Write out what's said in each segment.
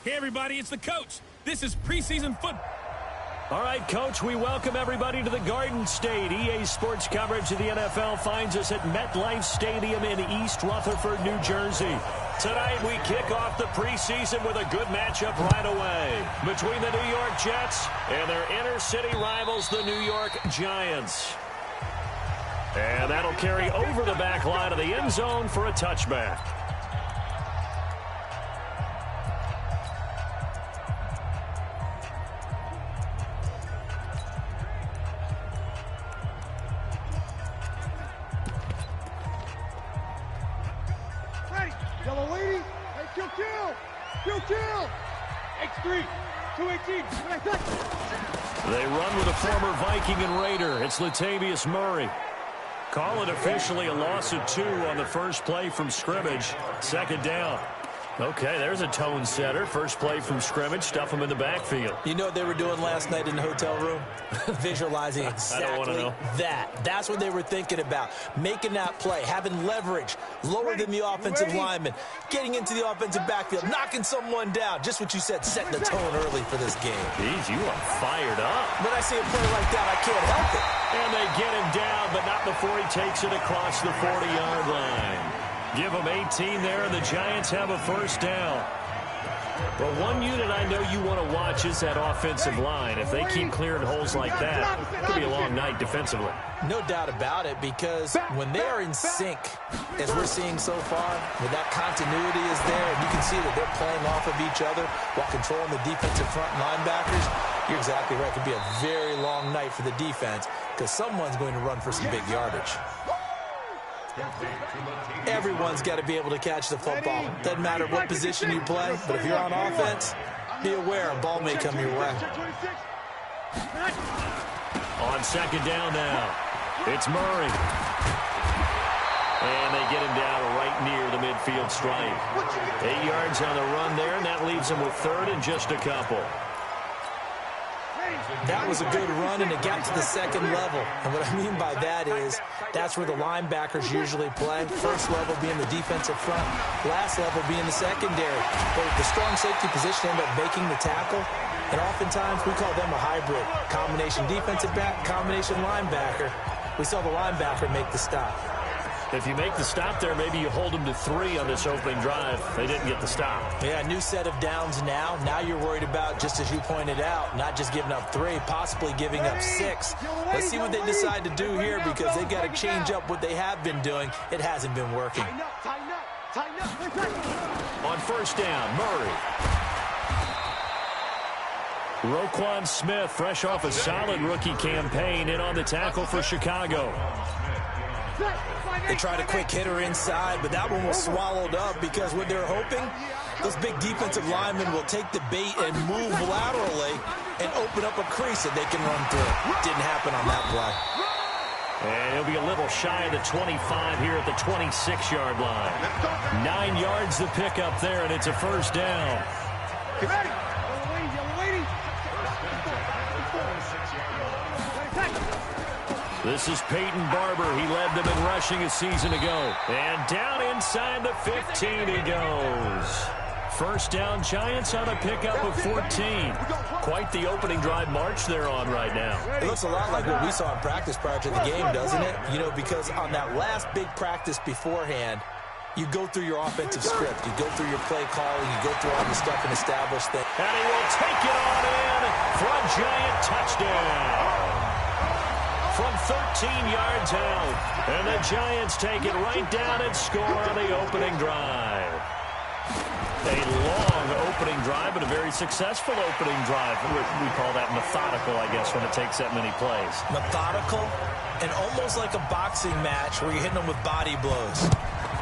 Hey, everybody, it's the coach. This is preseason football. All right, Coach, we welcome everybody to the Garden State. EA Sports coverage of the NFL finds us at MetLife Stadium in East Rutherford, New Jersey. Tonight, we kick off the preseason with a good matchup right away between the New York Jets and their inner-city rivals, the New York Giants. And that'll carry over the back line of the end zone for a touchback. Yellow lady, hey, kill, X3, 218, They run with a former Viking and Raider. It's Latavius Murray. Call it officially a loss of 2 on the first play from scrimmage. Second down. Okay, there's a tone setter. First play from scrimmage, stuff them in the backfield. You know what they were doing last night in the hotel room? Visualizing exactly that. That's what they were thinking about. Making that play, having leverage, lower than the offensive lineman, getting into the offensive backfield, knocking someone down. Just what you said, setting the tone early for this game. Jeez, you are fired up. When I see a play like that, I can't help it. And they get him down, but not before he takes it across the 40-yard line. Give them 18 there, and the Giants have a first down. Well, one unit I know you want to watch is that offensive line. If they keep clearing holes like that, it could be a long night defensively. No doubt about it, because when they are in sync, as we're seeing so far, when that continuity is there, and you can see that they're playing off of each other while controlling the defensive front linebackers, you're exactly right. It could be a very long night for the defense, because someone's going to run for some big yardage. Everyone's got to be able to catch the football. Doesn't matter what position you play, but if you're on offense, be aware a ball may come your way. On second down now, it's Murray. And they get him down right near the midfield stripe. 8 yards on the run there, and that leaves them with third and just a couple. That was a good run, and it got to the second level. And what I mean by that is that's where the linebackers usually play. First level being the defensive front, last level being the secondary. But the strong safety position ended up making the tackle, and oftentimes we call them a hybrid. Combination defensive back, combination linebacker. We saw the linebacker make the stop. If you make the stop there, maybe you hold them to 3 on this opening drive. They didn't get the stop. Yeah, new set of downs now. Now you're worried about, just as you pointed out, not just giving up 3, possibly giving up 6. Let's see what they decide to do here, because they've got to change up what they have been doing. It hasn't been working. On first down, Murray. Roquan Smith, fresh off a solid rookie campaign, in on the tackle for Chicago. They tried a quick hitter inside, but that one was swallowed up, because what they're hoping, those big defensive linemen will take the bait and move laterally and open up a crease that they can run through. Didn't happen on that play. And he'll be a little shy of the 25 here at the 26-yard line. 9 yards to pick up there, and it's a first down. This is Peyton Barber. He led them in rushing a season ago. And down inside the 15 he goes. First down, Giants on a pickup of 14. Quite the opening drive march they're on right now. It looks a lot like what we saw in practice prior to the game, doesn't it? You know, because on that last big practice beforehand, you go through your offensive script. You go through your play calling. You go through all the stuff and establish things. And he will take it on in for a Giant touchdown. From 13 yards out. And the Giants take it right down and score on the opening drive. A long opening drive, but a very successful opening drive. We call that methodical, I guess, when it takes that many plays. Methodical and almost like a boxing match where you're hitting them with body blows.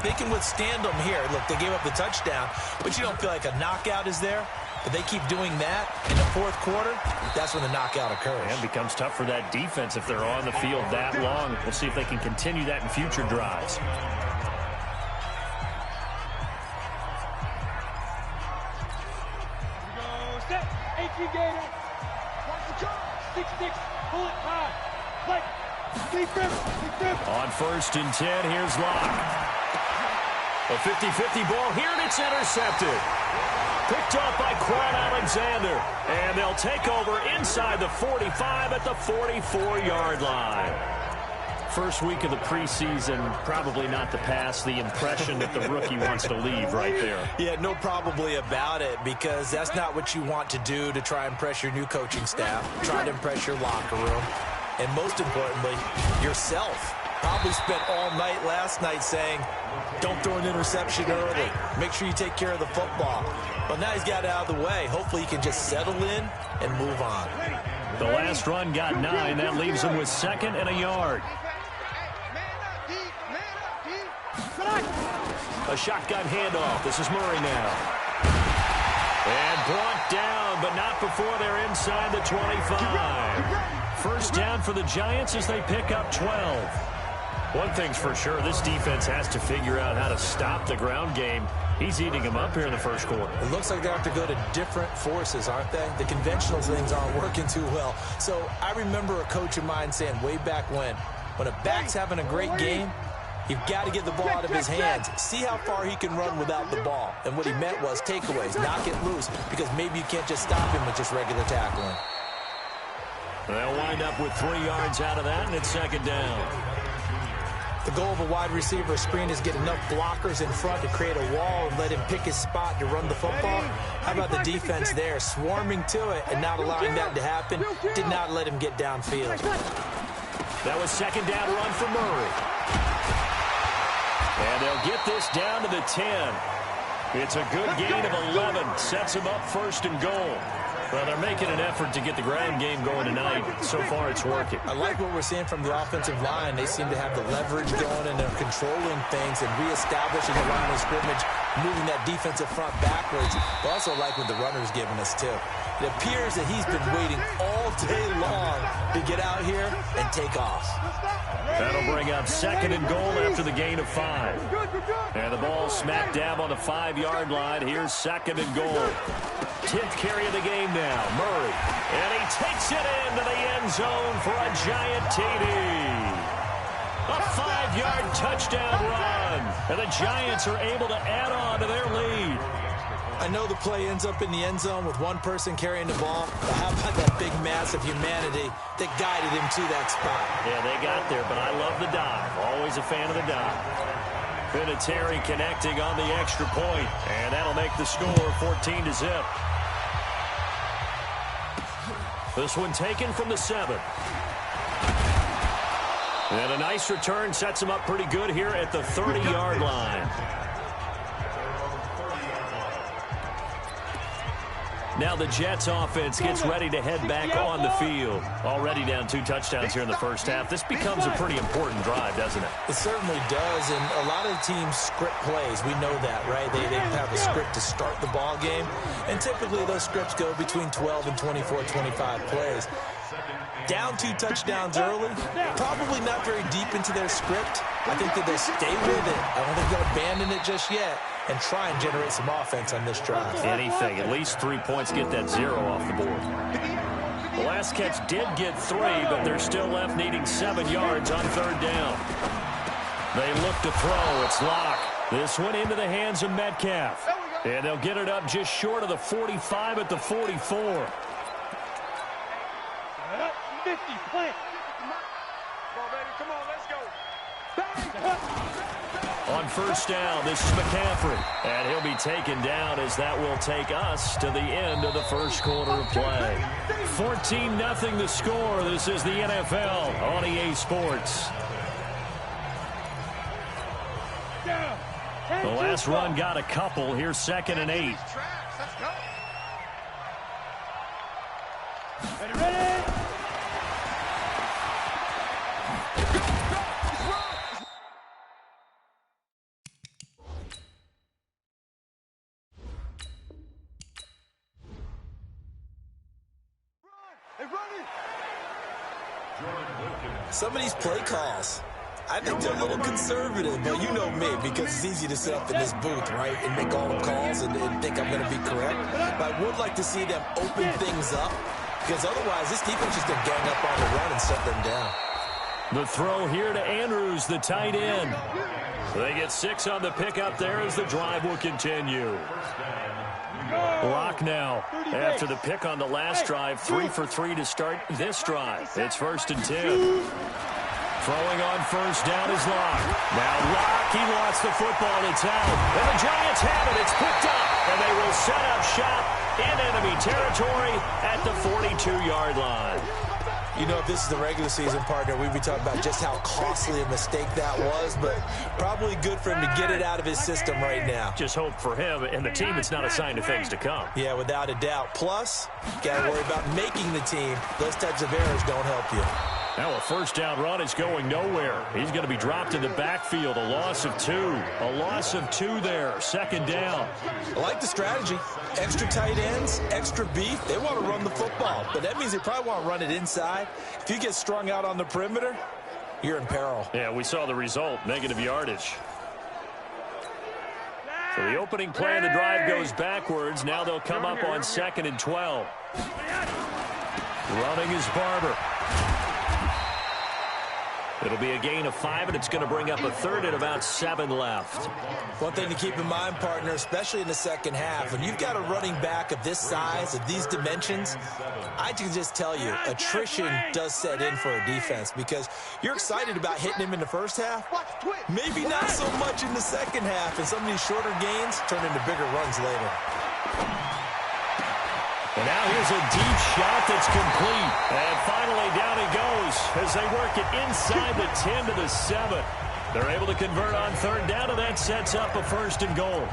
They can withstand them here. Look, they gave up the touchdown, but you don't feel like a knockout is there. But they keep doing that in the fourth quarter, that's when the knockout occurs. And it becomes tough for that defense if they're on the field that long. We'll see if they can continue that in future drives. Set, 18 Gator. Watch the car. 6-6, bullet high. Play. Deep. On first and 10, here's Locke. A 50-50 ball here, and it's intercepted. Picked off by Quan Alexander. And they'll take over inside the 45 at the 44-yard line. First week of the preseason, probably not to pass the impression that the rookie wants to leave right there. Yeah, no probably about it, because that's not what you want to do to try and impress your new coaching staff, try to impress your locker room, and most importantly, yourself. Probably spent all night last night saying, don't throw an interception early. Make sure you take care of the football. But now he's got it out of the way. Hopefully he can just settle in and move on. The last run got 9. That leaves him with 2nd and a yard. A shotgun handoff. This is Murray now. And brought down, but not before they're inside the 25. First down for the Giants as they pick up 12. One thing's for sure, this defense has to figure out how to stop the ground game. He's eating them up here in the first quarter. It looks like they have to go to different forces, aren't they? The conventional things aren't working too well. So I remember a coach of mine saying way back when a back's having a great game, you've got to get the ball out of his hands. See how far he can run without the ball. And what he meant was takeaways, knock it loose, because maybe you can't just stop him with just regular tackling. They'll wind up with 3 yards out of that, and it's 2nd down. The goal of a wide receiver screen is get enough blockers in front to create a wall and let him pick his spot to run the football. How about the defense there, swarming to it and not allowing that to happen? Did not let him get downfield. That was 2nd down run for Murray. And they'll get this down to the 10. It's a good gain of 11. Sets them up 1st and goal. Well, they're making an effort to get the ground game going tonight. So far, it's working. I like what we're seeing from the offensive line. They seem to have the leverage going, and they're controlling things and reestablishing the line of scrimmage, moving that defensive front backwards. But also like what the runner's giving us, too. It appears that he's been waiting all day long to get out here and take off. That'll bring up 2nd and goal after the gain of 5. And the ball smack dab on the 5-yard line. Here's 2nd and goal. 10th carry of the game now. Murray. And he takes it into the end zone for a giant TD. A 5-yard touchdown run. And the Giants are able to add on to their lead. I know the play ends up in the end zone with one person carrying the ball, but how about that big mass of humanity that guided him to that spot? Yeah, they got there, but I love the dive. Always a fan of the dive. Vinatieri connecting on the extra point, and that'll make the score 14-0. This one taken from the 7. And a nice return sets him up pretty good here at the 30-yard line. Now the Jets offense gets ready to head back on the field. Already down 2 touchdowns here in the first half. This becomes a pretty important drive, doesn't it? It certainly does, and a lot of teams script plays. We know that, right? They have a script to start the ball game, and typically those scripts go between 12 and 24, 25 plays. Down 2 touchdowns early, probably not very deep into their script. I think that they'll stay with it. I don't think they'll abandon it just yet and try and generate some offense on this drive. Anything. At least 3 points, get that 0 off the board. The last catch did get 3, but they're still left needing 7 yards on 3rd down. They look to throw. It's Locke. This one into the hands of Metcalf. And they'll get it up just short of the 45 at the 44. 50, plant. Come on, baby. Come on, let's go. On 1st down, this is McCaffrey. And he'll be taken down as that will take us to the end of the first quarter of play. 14-0 the score. This is the NFL on EA Sports. The last run got a couple. Here's 2nd and 8. Ready? Some of these play calls, I think they're a little conservative, but you know me, because it's easy to sit up in this booth, right, and make all the calls and think I'm going to be correct. But I would like to see them open things up, because otherwise this defense is going to gang up on the run and shut them down. The throw here to Andrews, the tight end. They get 6 on the pickup there as the drive will continue. Lock now. After the pick on the last drive, 3 for 3 to start this drive. It's 1st and 10. Throwing on first down is Locke. Now Locke, he lost the football. It's out. And the Giants have it. It's picked up. And they will set up shop in enemy territory at the 42-yard line. You know, if this is the regular season, partner, we'd be talking about just how costly a mistake that was, but probably good for him to get it out of his system right now. Just hope for him and the team it's not a sign of things to come. Yeah, without a doubt. Plus, got to worry about making the team. Those types of errors don't help you. Now a first down run is going nowhere. He's going to be dropped in the backfield. A loss of 2. A loss of 2 there. 2nd down. I like the strategy. Extra tight ends, extra beef. They want to run the football, but that means they probably want to run it inside. If you get strung out on the perimeter, you're in peril. Yeah, we saw the result. Negative yardage. So the opening play of the drive goes backwards. Now they'll come up on 2nd and 12. Running is Barber. It'll be a gain of 5, and it's going to bring up a 3rd and about 7 left. One thing to keep in mind, partner, especially in the second half, when you've got a running back of this size, of these dimensions, I can just tell you, attrition does set in for a defense because you're excited about hitting him in the first half, maybe not so much in the second half, and some of these shorter gains turn into bigger runs later. And now here's a deep shot that's complete. And finally down he goes as they work it inside the 10 to the 7. They're able to convert on 3rd down, and that sets up a 1st and goal.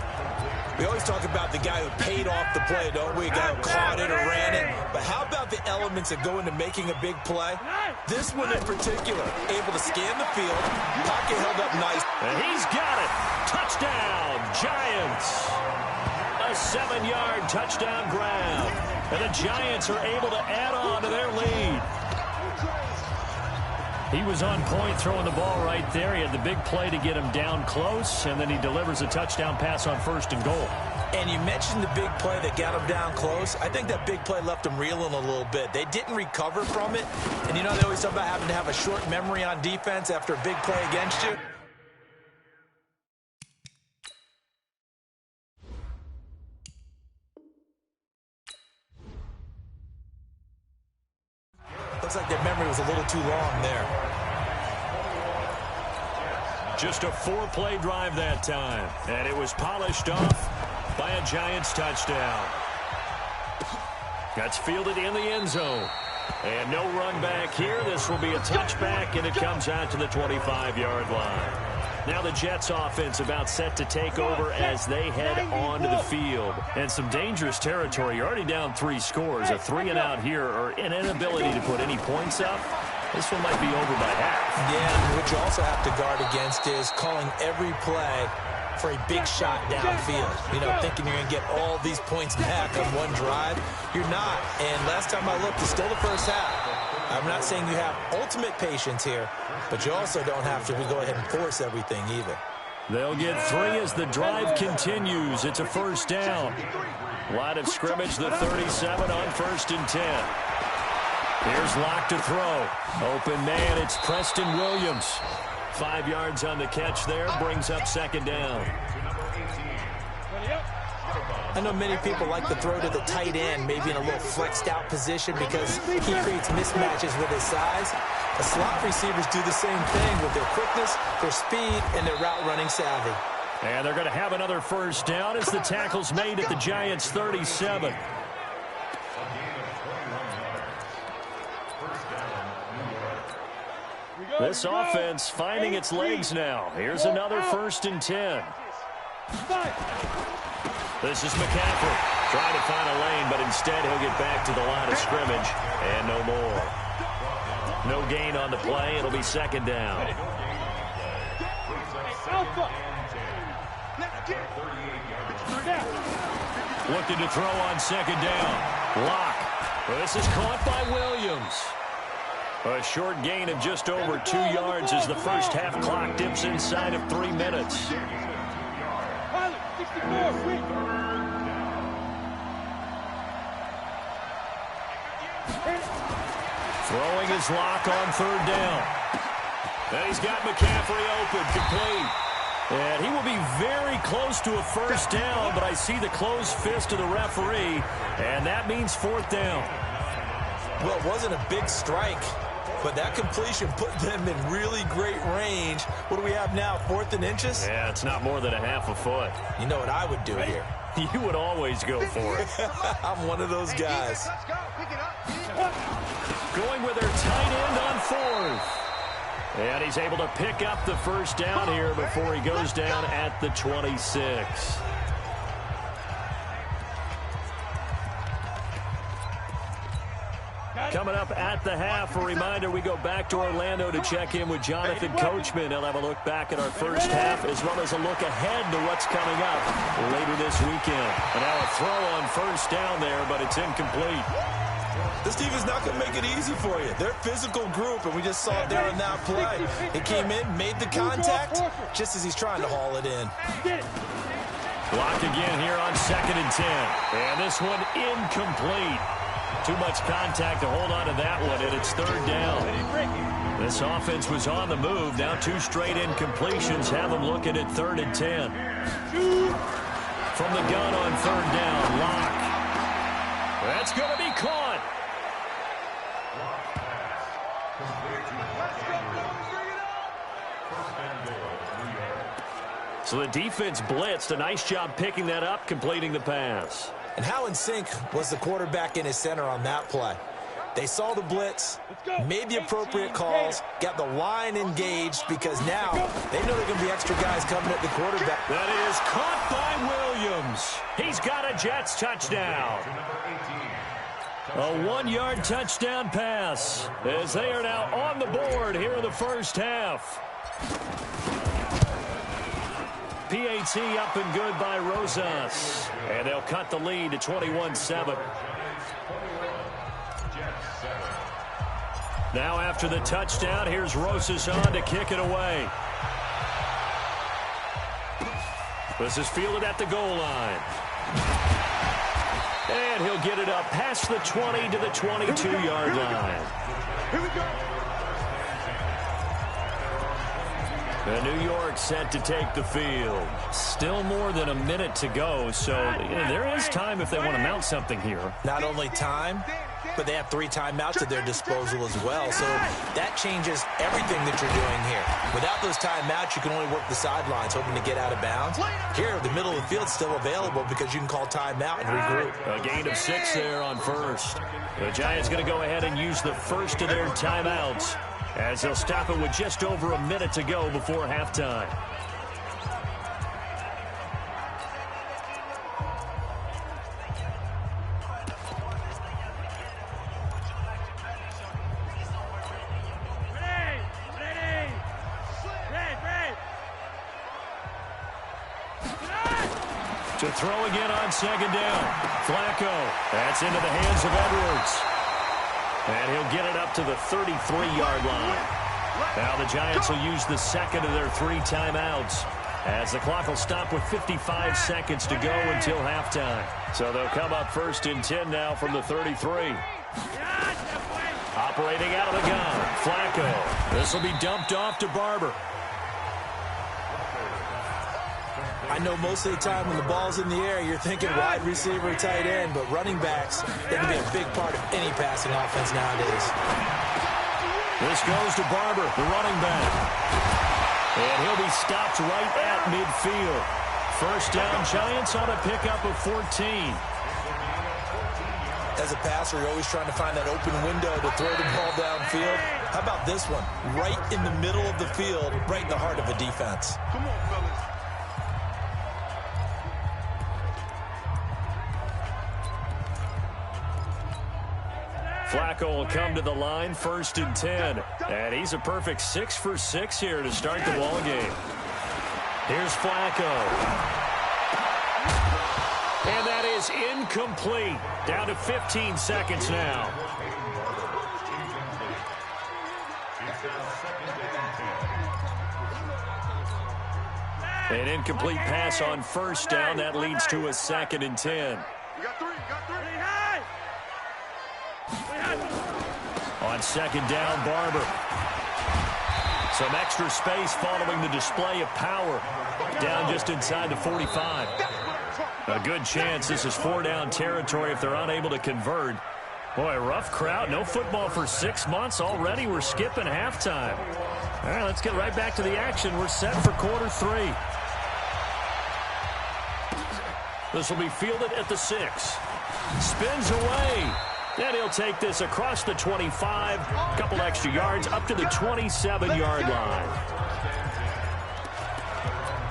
We always talk about the guy who paid off the play, don't we? A guy who caught it or ran it. But how about the elements that go into making a big play? This one in particular, able to scan the field, pocket held up nice. And he's got it. Touchdown, Giants. A 7-yard touchdown grab. And the Giants are able to add on to their lead. He was on point throwing the ball right there. He had the big play to get him down close, and then he delivers a touchdown pass on 1st and goal. And you mentioned the big play that got him down close. I think that big play left him reeling a little bit. They didn't recover from it. And you know, they always talk about having to have a short memory on defense after a big play against you. Looks like their memory was a little too long there. Just a 4-play drive that time. And it was polished off by a Giants touchdown. That's fielded in the end zone. And no run back here. This will be a touchback, and it comes out to the 25-yard line. Now the Jets offense about set to take over as they head onto the field. And some dangerous territory. You're already down 3 scores. A 3-and-out here, or an inability to put any points up. This one might be over by half. Yeah, what you also have to guard against is calling every play for a big shot downfield. You know, thinking you're going to get all these points back on one drive. You're not. And last time I looked, it's still the first half. I'm not saying you have ultimate patience here, but you also don't have to go ahead and force everything either. They'll get 3 as the drive continues. It's a 1st down. Line of scrimmage, the 37 on 1st and 10. Here's Locke to throw. Open man, it's Preston Williams. 5 yards on the catch there, brings up 2nd down. I know many people like to throw to the tight end, maybe in a little flexed out position because he creates mismatches with his size. The slot receivers do the same thing with their quickness, their speed, and their route running savvy. And they're going to have another 1st down as the tackle's made at the Giants' 37. This offense finding its legs now. Here's another 1st and 10. This is McCaffrey trying to find a lane, but instead he'll get back to the line of scrimmage and no more. No gain on the play. It'll be 2nd down. Looking to throw on 2nd down. Locke. Well, this is caught by Williams. A short gain of just over 2 yards as the first half clock dips inside of 3 minutes. Throwing his Locke on 3rd down. And he's got McCaffrey open, complete. And he will be very close to a first down, but I see the closed fist of the referee, and that means fourth down. Well, it wasn't a big strike, but that completion put them in really great range. What do we have now, 4th and inches? Yeah, it's not more than a half a foot. You know what I would do here? You would always go for it. I'm one of those guys. Going with their tight end on 4th. And he's able to pick up the first down here before he goes down at the 26. Coming up at the half, a reminder, we go back to Orlando to check in with Jonathan Coachman. He'll have a look back at our first half as well as a look ahead to what's coming up later this weekend. And now a throw on first down there, but it's incomplete. This team is not going to make it easy for you. They're a physical group, and we just saw it there on that play. He came in, made the contact, just as he's trying to haul it in. Blocked again here on 2nd and 10. And this one incomplete. Too much contact to hold on to that one, and it's 3rd down. This offense was on the move. Now 2 straight incompletions have them looking at 3rd and 10. From the gun on 3rd down, Lock. That's going to be caught. So the defense blitzed. A nice job picking that up, completing the pass. And how in sync was the quarterback in his center on that play? They saw the blitz, made the appropriate calls, got the line engaged because now they know there are going to be extra guys coming at the quarterback. That is caught by Williams. He's got a Jets touchdown. A 1-yard touchdown pass as they are now on the board here in the first half. PAT up and good by Rosas. And they'll cut the lead to 21-7. Now after the touchdown, here's Rosas on to kick it away. This is fielded at the goal line. And he'll get it up past the 20 to the 22-yard line. Here we go. The New York set to take the field. Still more than a minute to go, so there is time if they want to mount something here. Not only time, but they have 3 timeouts at their disposal as well. So that changes everything that you're doing here. Without those timeouts, you can only work the sidelines, hoping to get out of bounds. Here, the middle of the field's still available because you can call timeout and regroup. A gain of 6 there on first. The Giants going to go ahead and use the first of their timeouts, as they'll stop it with just over a minute to go before halftime. To throw again on 2nd down. Flacco. That's into the hands of Edwards. And he'll get it up to the 33-yard line. Now the Giants will use the second of their 3 timeouts, as the clock will stop with 55 seconds to go until halftime. So they'll come up 1st and 10 now from the 33. Operating out of the gun, Flacco. This will be dumped off to Barber. I know most of the time when the ball's in the air, you're thinking wide receiver, tight end, but running backs, they can be a big part of any passing offense nowadays. This goes to Barber, the running back. And he'll be stopped right at midfield. First down, Giants on a pickup of 14. As a passer, you're always trying to find that open window to throw the ball downfield. How about this one? Right in the middle of the field, right in the heart of a defense. Come on, fellas. Flacco will come to the line, 1st and 10. And he's a perfect 6 for 6 here to start the ball game. Here's Flacco. And that is incomplete. Down to 15 seconds now. An incomplete pass on 1st down. That leads to a 2nd and 10. You got 3. On 2nd down, Barber. Some extra space following the display of power. Down just inside the 45. A good chance this is 4-down territory if they're unable to convert. Boy, rough crowd. No football for 6 months. Already we're skipping halftime. All right, let's get right back to the action. We're set for quarter 3. This will be fielded at the 6. Spins away. And he'll take this across the 25. A couple extra yards up to the 27-yard line.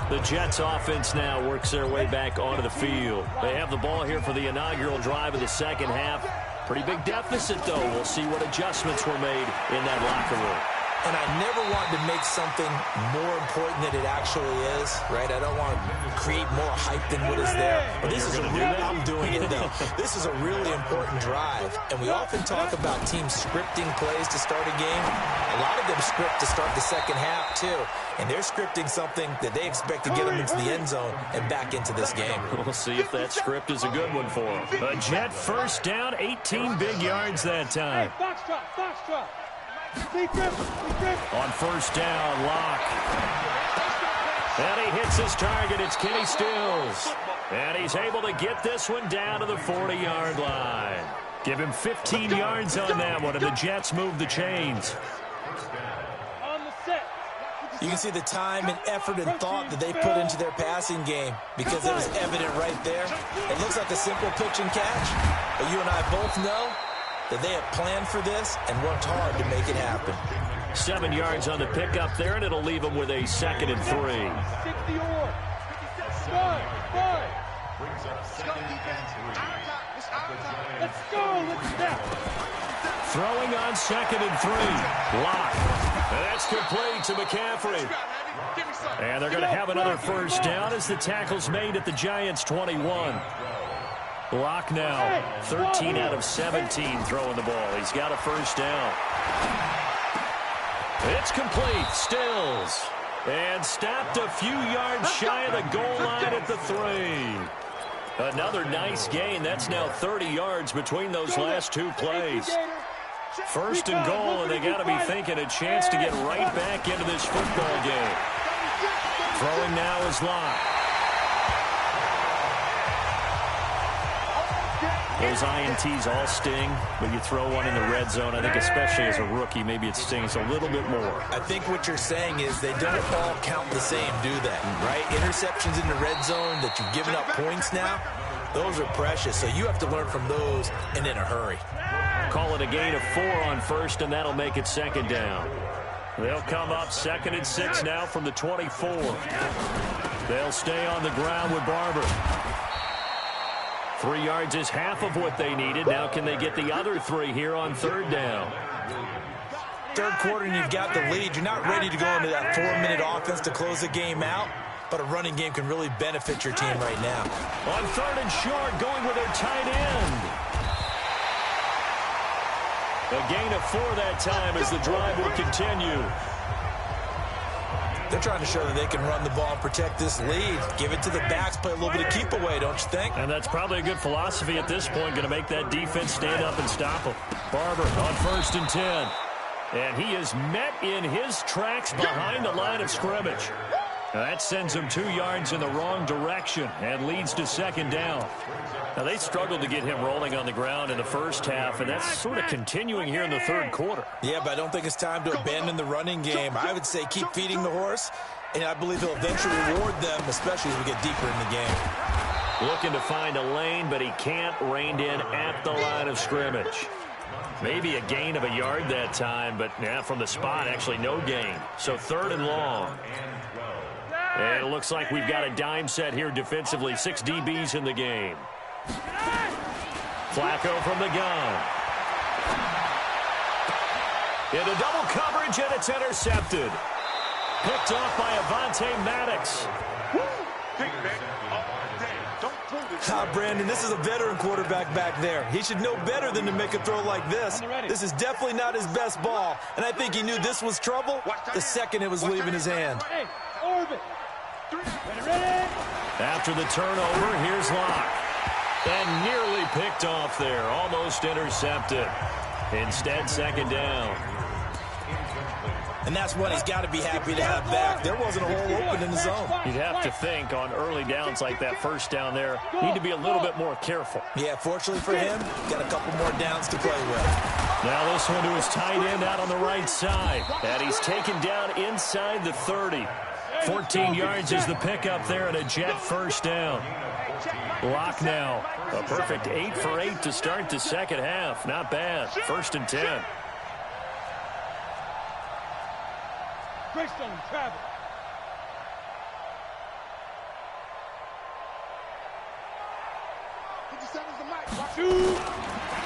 The Jets offense now works their way back onto the field. They have the ball here for the inaugural drive of the second half. Pretty big deficit, though. We'll see what adjustments were made in that locker room. And I never want to make something more important than it actually is, right? I don't want to create more hype than what is there. But this is I'm doing it, though. This is a really important drive. And we often talk about teams scripting plays to start a game. A lot of them script to start the second half, too. And they're scripting something that they expect to get them into the end zone and back into this game. We'll see if that script is a good one for them. A Jet first down, 18 big yards that time. Hey, box drop. On first down, Locke. And he hits his target. It's Kenny Stills. And he's able to get this one down to the 40-yard line. Give him 15 yards on that one, and the Jets move the chains. You can see the time and effort and thought that they put into their passing game because it was evident right there. It looks like a simple pitch and catch, but you and I both know that they have planned for this and worked hard to make it happen. 7 yards on the pickup there, and it'll leave them with a 2nd and 3. Let's go. Throwing on 2nd and 3. Locke. And that's complete to McCaffrey. And they're going to have another first down as the tackle's made at the Giants' 21. Locke now 13 out of 17 throwing the ball. He's got a first down. It's complete. Stills. And stopped a few yards shy of the goal line at the 3. Another nice gain. That's now 30 yards between those last two plays. First and goal, and they got to be thinking a chance to get right back into this football game. Throwing now is Locke. Those INTs all sting, but you throw one in the red zone, I think especially as a rookie, maybe it stings a little bit more. I think what you're saying is they don't all count the same, do they? Right? Interceptions in the red zone that you've given up points now, those are precious, so you have to learn from those and in a hurry. Call it a gain of 4 on first, and that'll make it 2nd down. They'll come up 2nd and 6 now from the 24. They'll stay on the ground with Barber. 3 yards is half of what they needed. Now can they get the other 3 here on 3rd down? Third quarter and you've got the lead. You're not ready to go into that 4-minute offense to close the game out, but a running game can really benefit your team right now. On 3rd and short, going with their tight end. A gain of 4 that time as the drive will continue. They're trying to show that they can run the ball and protect this lead. Give it to the backs, play a little bit of keep away, don't you think? And that's probably a good philosophy at this point, going to make that defense stand up and stop them. Barber on 1st and 10. And he is met in his tracks behind the line of scrimmage. That sends him 2 yards in the wrong direction and leads to 2nd down. Now, they struggled to get him rolling on the ground in the first half, and that's sort of continuing here in the 3rd quarter. Yeah, but I don't think it's time to abandon the running game. I would say keep feeding the horse, and I believe he'll eventually reward them, especially as we get deeper in the game. Looking to find a lane, but he can't, reined in at the line of scrimmage. Maybe a gain of a yard that time, but yeah, from the spot, actually no gain. So 3rd and long. And it looks like we've got a dime set here defensively. 6 DBs in the game. Flacco from the gun. Into double coverage, and it's intercepted. Picked off by Avonte Maddox. Brandon, this is a veteran quarterback back there. He should know better than to make a throw like this. This is definitely not his best ball, and I think he knew this was trouble the second it was leaving his hand. After the turnover, here's Locke. And nearly picked off there, almost intercepted. Instead, 2nd down. And that's one he's got to be happy to have back. There wasn't a hole open in the zone. You'd have to think on early downs like that first down there, need to be a little bit more careful. Yeah, fortunately for him, got a couple more downs to play with. Now this one to his tight end out on the right side. And he's taken down inside the 30. 14 yards is the pickup there and a Jet first down. Lock now. A perfect 8 for 8 to start the second half. Not bad. 1st and 10. Greystone, travel.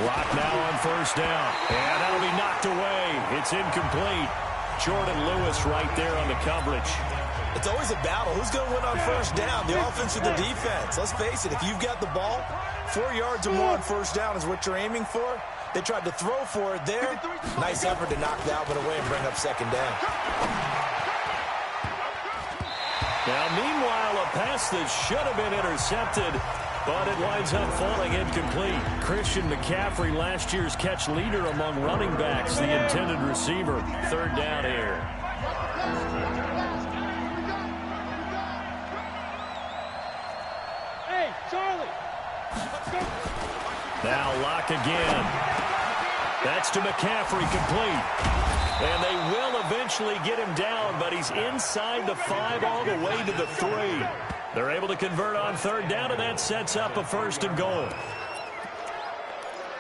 Lock now on first down. And that'll be knocked away. It's incomplete. Jordan Lewis right there on the coverage. It's always a battle. Who's going to win on first down, the offense or the defense? Let's face it, if you've got the ball, 4 yards or more on first down is what you're aiming for. They tried to throw for it there. Nice effort to knock that one away and bring up second down. Now, meanwhile, a pass that should have been intercepted, but it winds up falling incomplete. Christian McCaffrey, last year's catch leader among running backs, the intended receiver. 3rd down here. Hey, Charlie. Now Lock again. That's to McCaffrey, complete. And they will eventually get him down, but he's inside the 5 all the way to the 3. They're able to convert on 3rd down, and that sets up a 1st and goal.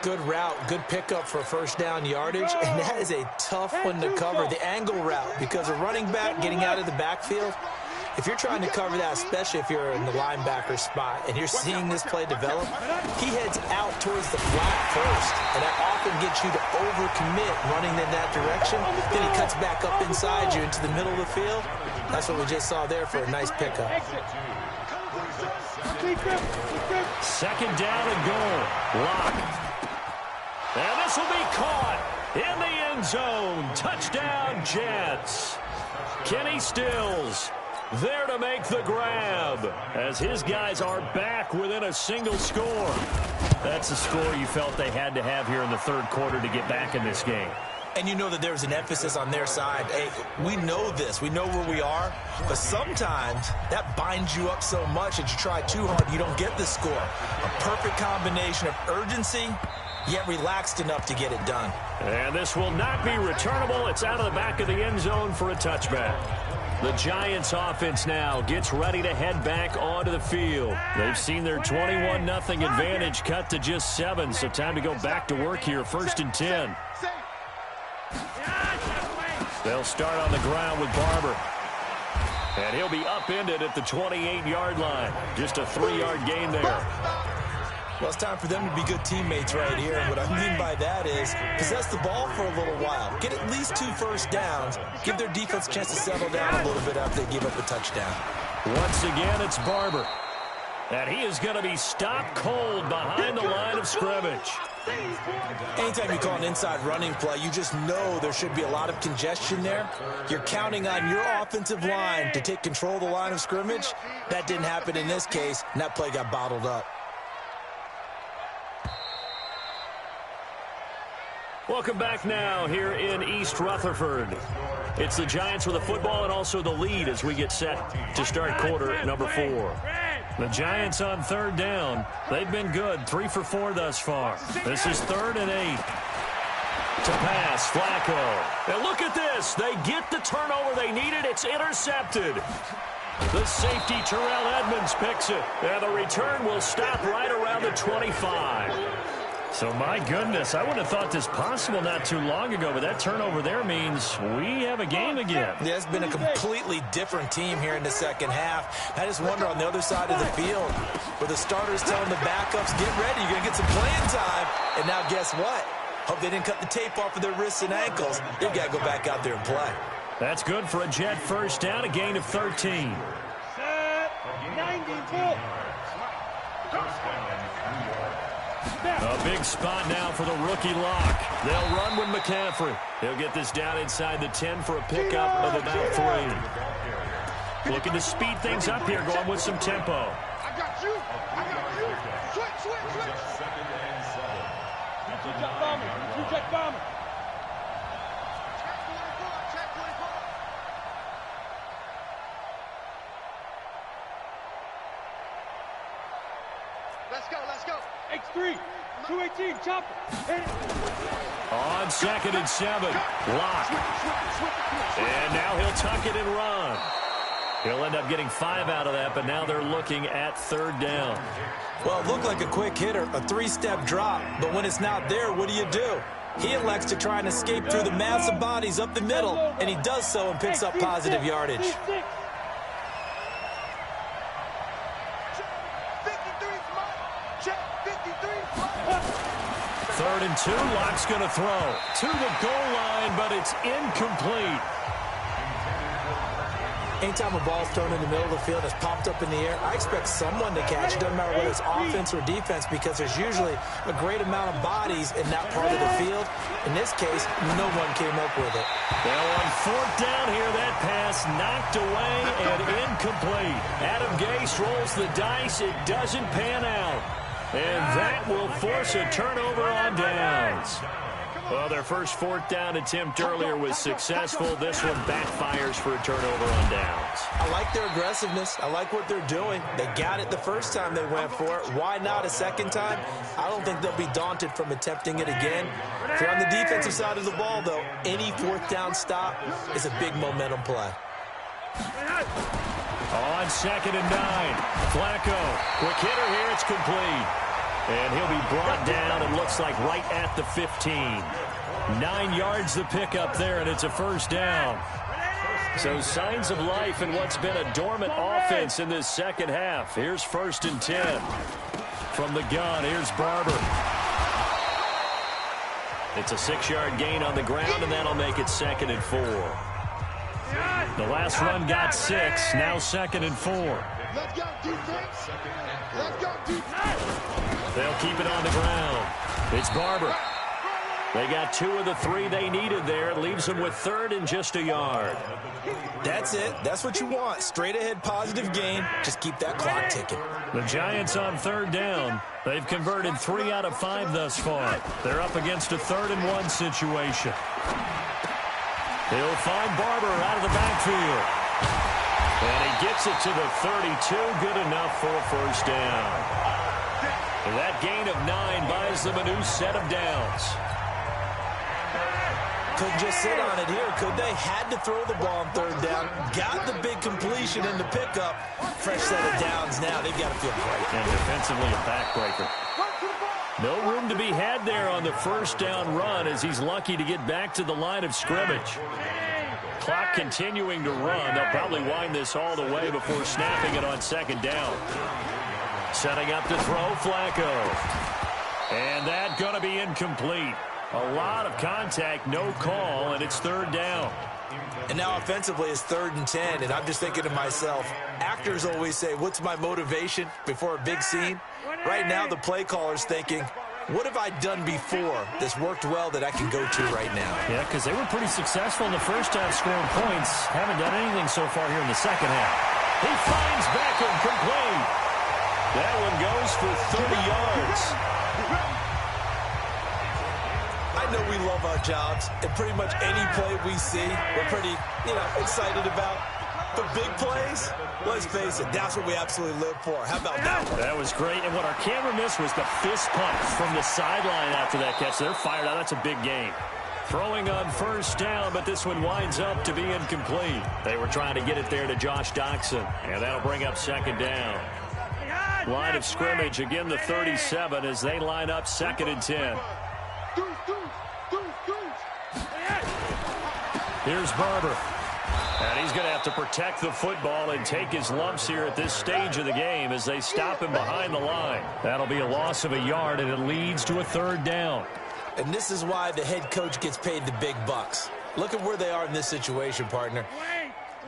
Good route, good pickup for first down yardage, and that is a tough one to cover, the angle route, because a running back getting out of the backfield, if you're trying to cover that, especially if you're in the linebacker spot and you're seeing this play develop, he heads out towards the flat first, and that often gets you to overcommit running in that direction. Then he cuts back up inside you into the middle of the field. That's what we just saw there for a nice pickup. 2nd down and goal. Lock. And this will be caught in the end zone. Touchdown, Jets. Kenny Stills there to make the grab as his guys are back within a single score. That's the score you felt they had to have here in the 3rd quarter to get back in this game. And you know that there's an emphasis on their side. Hey, we know this. We know where we are. But sometimes that binds you up so much that you try too hard, you don't get the score. A perfect combination of urgency, yet relaxed enough to get it done. And this will not be returnable. It's out of the back of the end zone for a touchback. The Giants offense now gets ready to head back onto the field. They've seen their 21-0 advantage cut to just 7, so time to go back to work here. 1st and 10. They'll start on the ground with Barber. And he'll be upended at the 28-yard line. Just a 3-yard gain there. Well, it's time for them to be good teammates right here. And what I mean by that is possess the ball for a little while. Get at least 2 first downs. Give their defense a chance to settle down a little bit after they give up a touchdown. Once again, it's Barber. And he is going to be stopped cold behind the line of scrimmage. Anytime you call an inside running play, you just know there should be a lot of congestion there. You're counting on your offensive line to take control of the line of scrimmage. That didn't happen in this case, and that play got bottled up. Welcome back now here in East Rutherford. It's the Giants with the football and also the lead as we get set to start quarter number 4. The Giants on 3rd down. They've been good, 3 for 4 thus far. This is 3rd and 8. To pass, Flacco. And look at this. They get the turnover they needed. It's intercepted. The safety, Terrell Edmonds, picks it. And the return will stop right around the 25. So, my goodness, I wouldn't have thought this possible not too long ago, but that turnover there means we have a game again. Yeah, it's been a completely different team here in the second half. I just wonder on the other side of the field, where the starters telling the backups, get ready, you're going to get some playing time. And now guess what? Hope they didn't cut the tape off of their wrists and ankles. They've got to go back out there and play. That's good for a Jet first down, a gain of 13. Set 94. A big spot now for the rookie Lock. They'll run with McCaffrey. He'll get this down inside the 10 for a pickup of about 3. Looking to speed things up here, going with some tempo. I got you. I got you. Switch. Two-check bomber. Let's go. X3. 218. Chopper. Hit it. On 2nd and 7. Lock. And now he'll tuck it and run. He'll end up getting 5 out of that, but now they're looking at 3rd down. Well, it looked like a quick hitter, a 3-step drop, but when it's not there, what do? He elects to try and escape through the mass of bodies up the middle, and he does so and picks up positive yardage. 3rd and 2, Lock's going to throw to the goal line, but it's incomplete. Anytime a ball's thrown in the middle of the field, it's popped up in the air, I expect someone to catch it. Doesn't matter whether it's offense or defense, because there's usually a great amount of bodies in that part of the field. In this case, no one came up with it. Well, on 4th down here, that pass knocked away and incomplete. Adam Gase rolls the dice. It doesn't pan out. And that will force a turnover on downs. Well, their first 4th down attempt earlier was successful. This one backfires for a turnover on downs. I like their aggressiveness. I like what they're doing. They got it the first time they went for it. Why not a second time? I don't think they'll be daunted from attempting it again. If you're on the defensive side of the ball, though, any 4th down stop is a big momentum play. On 2nd and 9, Flacco. Quick hitter here, it's complete. And he'll be brought down, it looks like right at the 15. 9 yards the pickup there, and it's a 1st down. So signs of life in what's been a dormant offense in this second half. Here's 1st and 10. From the gun, here's Barber. It's a 6-yard gain on the ground, and that'll make it 2nd and 4. The last run got 6, now 2nd and 4. Let's go, defense. Let's go, defense. They'll keep it on the ground. It's Barber. They got 2 of the 3 they needed there. It leaves them with 3rd and just a yard. That's it. That's what you want. Straight ahead positive gain. Just keep that clock ticking. The Giants on 3rd down. They've converted 3 out of 5 thus far. They're up against a 3rd and 1 situation. He'll find Barber out of the backfield. And he gets it to the 32. Good enough for a 1st down. And that gain of 9 buys them a new set of downs. Couldn't just sit on it here, could they? Had to throw the ball on 3rd down. Got the big completion in the pickup. Fresh set of downs now. They've got to feel great. And defensively a backbreaker. No room to be had there on the 1st down run as he's lucky to get back to the line of scrimmage. Clock continuing to run. They'll probably wind this all the way before snapping it on 2nd down. Setting up to throw, Flacco. And that going to be incomplete. A lot of contact, no call, and it's 3rd down. And now offensively it's 3rd and 10, and I'm just thinking to myself, actors always say, what's my motivation before a big scene? Right now the play caller's thinking, what have I done before that's worked well that I can go to right now? Yeah, because they were pretty successful in the first half scoring points. Haven't done anything so far here in the second half. He finds Beckham complete. That one goes for 30 yards. I know we love our jobs, and pretty much any play we see, we're pretty, excited about. But big plays, let's face it, that's what we absolutely live for. How about that one? That was great, and what our camera missed was the fist pump from the sideline after that catch. They're fired out. That's a big gain. Throwing on 1st down, but this one winds up to be incomplete. They were trying to get it there to Josh Doxson, and that'll bring up 2nd down. Line of scrimmage, again the 37 as they line up 2nd and 10. Here's Barber. And he's going to have to protect the football and take his lumps here at this stage of the game as they stop him behind the line. That'll be a loss of a yard, and it leads to a 3rd down. And this is why the head coach gets paid the big bucks. Look at where they are in this situation, partner.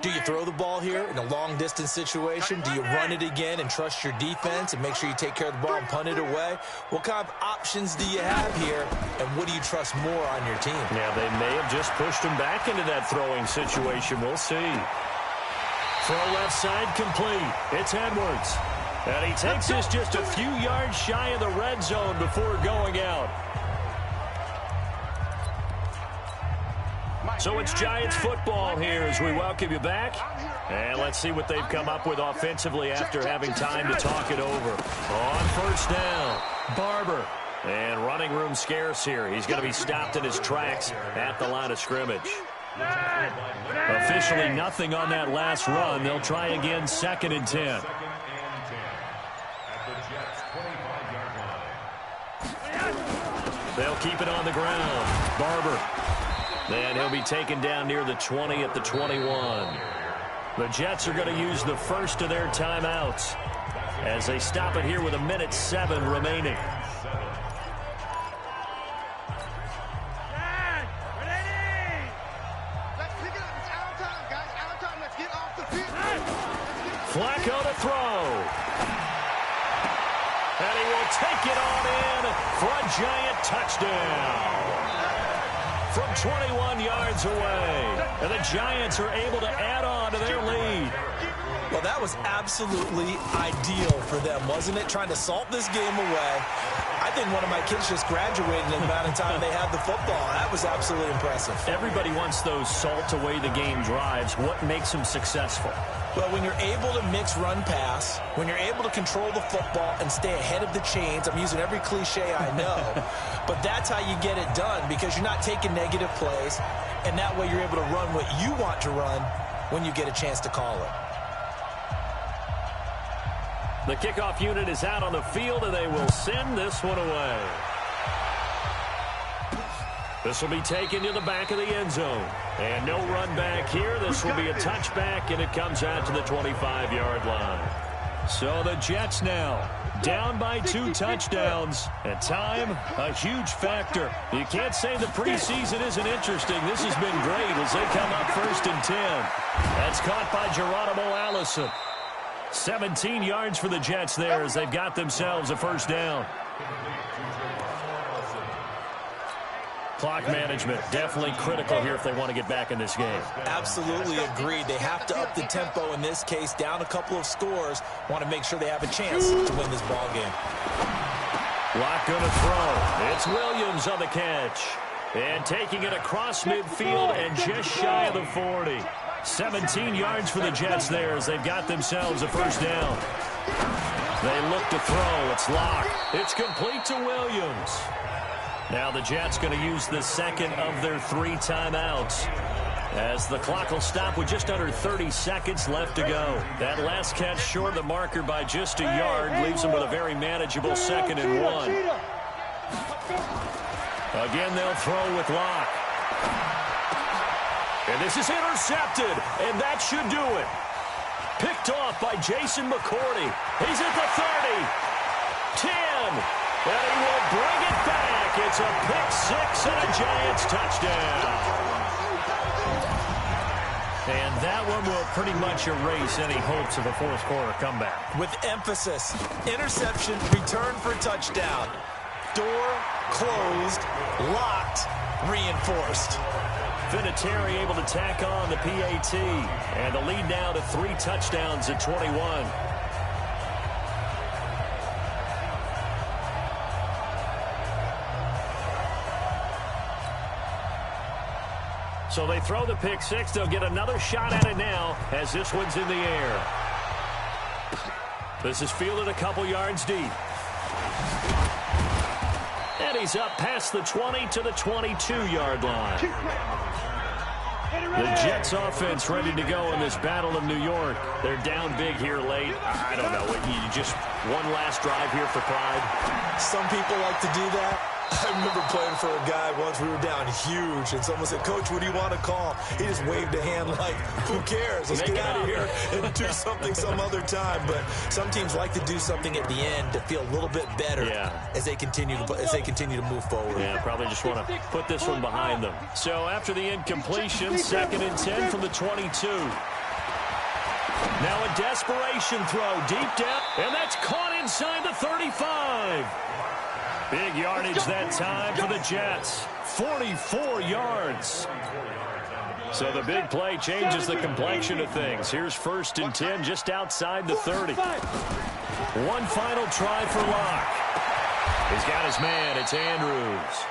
Do you throw the ball here in a long-distance situation? Do you run it again and trust your defense and make sure you take care of the ball and punt it away? What kind of options do you have here, and what do you trust more on your team? Yeah, they may have just pushed him back into that throwing situation. We'll see. Throw left side complete. It's Edwards. And he takes this just a few yards shy of the red zone before going out. So it's Giants football here as we welcome you back. And let's see what they've come up with offensively after having time to talk it over. On first down, Barber. And running room scarce here. He's going to be stopped in his tracks at the line of scrimmage. Officially nothing on that last run. They'll try again, 2nd and 10. They'll keep it on the ground. Barber. And he'll be taken down near the 20 at the 21. The Jets are going to use the first of their timeouts as they stop it here with 1:07 remaining. Flacco to throw. And he will take it on in for a Giant touchdown. From 21 yards away. And the Giants are able to add on to their lead. Well, that was absolutely ideal for them, wasn't it? Trying to salt this game away. I think one of my kids just graduated in the amount of time they had the football. That was absolutely impressive. Everybody wants those salt away the game drives. What makes them successful? Well, when you're able to mix run-pass, when you're able to control the football and stay ahead of the chains, I'm using every cliche I know, but that's how you get it done because you're not taking negative plays, and that way you're able to run what you want to run when you get a chance to call it. The kickoff unit is out on the field, and they will send this one away. This will be taken to the back of the end zone. And no run back here. This will be a touchback, and it comes out to the 25-yard line. So the Jets now down by 2 touchdowns. And time, a huge factor. You can't say the preseason isn't interesting. This has been great as they come up 1st and 10. That's caught by Geronimo Allison. 17 yards for the Jets there as they've got themselves a first down. Clock management definitely critical here if they want to get back in this game. Absolutely agreed. They have to up the tempo in this case, down a couple of scores. Want to make sure they have a chance to win this ball game. Lock going to throw. It's Williams on the catch. And taking it across midfield and just shy of the 40. 17 yards for the Jets there as they've got themselves a first down. They look to throw. It's Lock. It's complete to Williams. Now the Jets going to use the second of their 3 timeouts as the clock will stop with just under 30 seconds left to go. That last catch short of the marker by just a yard leaves them with a very manageable 2nd and 1. Again, they'll throw with Lock. And this is intercepted, and that should do it. Picked off by Jason McCourty. He's at the 30, 10, and he will bring it back. It's a pick-6 and a Giants touchdown. And that one will pretty much erase any hopes of a fourth-quarter comeback. With emphasis, interception, return for touchdown. Door closed, locked, reinforced. Vinatieri able to tack on the PAT. And the lead now to 3 touchdowns at 21. So they throw the pick-6. They'll get another shot at it now as this one's in the air. This is fielded a couple yards deep. And he's up past the 20 to the 22-yard line. The Jets offense ready to go in this Battle of New York. They're down big here late. I don't know. You just one last drive here for pride. Some people like to do that. I remember playing for a guy once. We were down huge, and someone said, "Coach, what do you want to call?" He just waved a hand like, "Who cares? Let's get out of here and do something some other time." But some teams like to do something at the end to feel a little bit better as they continue to move forward. Yeah, probably just want to put this one behind them. So after the incompletion, 2nd and 10 from the 22. Now a desperation throw deep down, and that's caught inside the 35. Big yardage that time for the Jets. 44 yards. So the big play changes the complexion of things. Here's 1st and 10 just outside the 30. One final try for Locke. He's got his man. It's Andrews.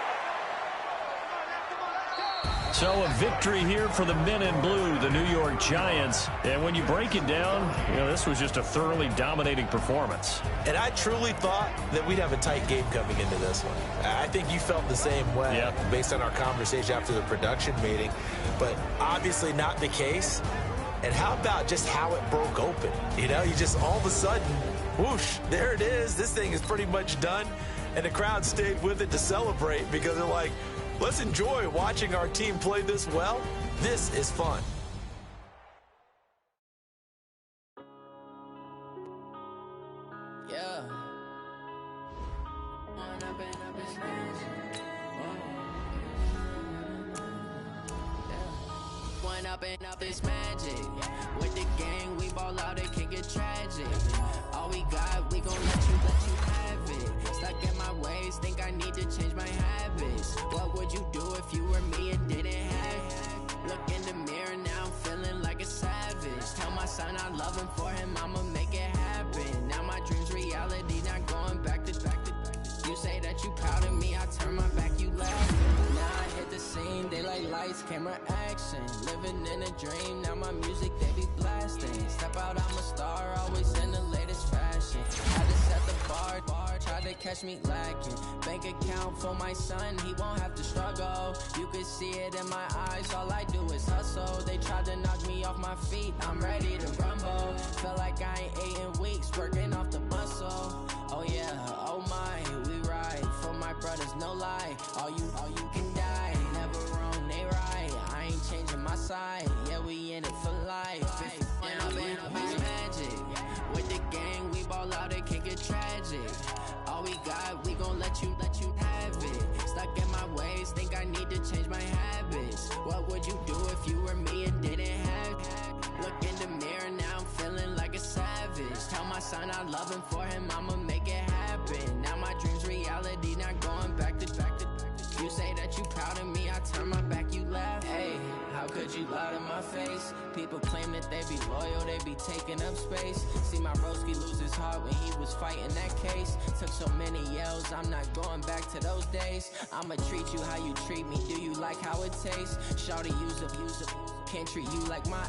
So a victory here for the men in blue, the New York Giants. And when you break it down, this was just a thoroughly dominating performance. And I truly thought that we'd have a tight game coming into this one. I think you felt the same way based on our conversation after the production meeting. But obviously not the case. And how about just how it broke open? You just all of a sudden, whoosh, there it is. This thing is pretty much done. And the crowd stayed with it to celebrate because they're like, let's enjoy watching our team play this well. This is fun. Yeah. One up and up is magic. With the gang, we ball out, it can get tragic. All we got, we gon' let you have it. Stuck in my ways, think I need to change my habits. What would you do if you were me and didn't have it? Look in the mirror, now I'm feeling like a savage. Tell my son I love him, for him I'ma make it happen. Now my dream's reality, not going back to. You say that you proud of me, I turn my back, you laughing. Now I hit the scene, they like lights, camera, action. Living in a dream, now my music, they be blasting. Step out, I'm a star, always in the latest fashion. Had to set the bar, try to catch me lacking. Bank account for my son, he won't have to struggle. You can see it in my eyes, all I do is hustle. They tried to knock me off my feet, I'm ready to rumble. Feel like I ain't ate in weeks, working off the muscle. Oh yeah, oh my, we ride for my brothers, no lie. All you can die, never wrong, they right. I ain't changing my side, yeah, we in it for life. Up is magic. With the gang, we ball out, it can get tragic. All we got, we gon' let you have it. Stuck in my ways, think I need to change my habits. What would you do if you were me and didn't have it? Look in the mirror, now I'm feeling like a savage. Tell my son I love him, for him I'ma make it happen. Now my dream's reality, not going back to. You say that you proud of me, I turn my back, you laugh. Hey, how could you lie to my face? People claim that they be loyal, they be taking up space. See my broski lose his heart when he was fighting that case. Took so many yells, I'm not going back to those days. I'ma treat you how you treat me, do you like how it tastes? Shawty, use up, can't treat you like my